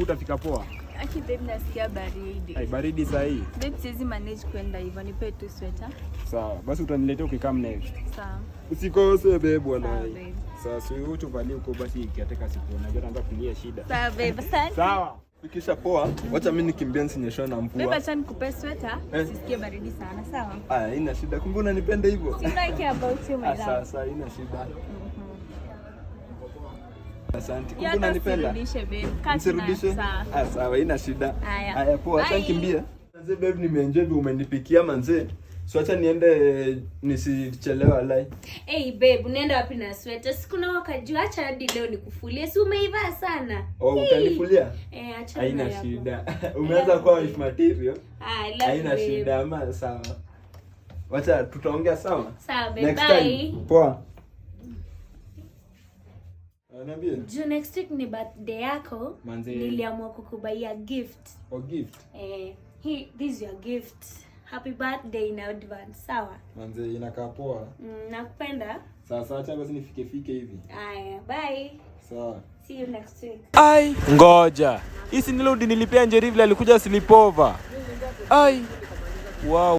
utafika poa. Aki babe, nasikia baridi. Ai, baridi saa hii. Babe, siwezi manage kwenda hivyo, nipe tu sweater. Sawa, basi utaniletea ukikam next. Sawa. Usikose babe bwana. Sawa babe. Sawa, sio utuvalie huko basi ikiateka siku. Unajua naanza kulia shida. Sawa babe, asante. Sawa. Fikisha poa. Wacha mimi nikimbia nisinyeshwe na mvua. Babe, acha nikupe sweater, usisikie baridi sana, sawa? Haina shida. Kumbe unanipenda hivyo? Si like about you my love. Sasa haina shida. Asante. Kumbe Ya unanipenda? Nirudishe babe. Nisirudishe? Sawa. Sawa, haina shida. Haya. Poa, acha Bye. nikimbie. Manze babe, nimeenjoy umenipikia manze. So acha niende nisichelewa lai. Hey babe, unaenda wapi na sweater? Sikuna wakajua, acha hadi leo nikufulie. Si umeivaa sana. Utanifulia? Acha. Haina shida. Umeanza kuwa wife material. I love Haina you, babe. shida ama sawa. Wacha tutaongea sawa? Sawa babe, Next bye. time. Poa. Niambie. Juu next week ni birthday yako. Manze. Niliamua kukubaia gift. Or gift. This is your gift. Happy birthday in advance. Sawa? Manze inakaa poa. Nakupenda. Sasa acha basi nifike hivi. Aya, bye. Sawa. See you next week. Ai, ngoja. Hii si nilodi nilipea Njeri vile alikuja sleepover. Ai. Wow.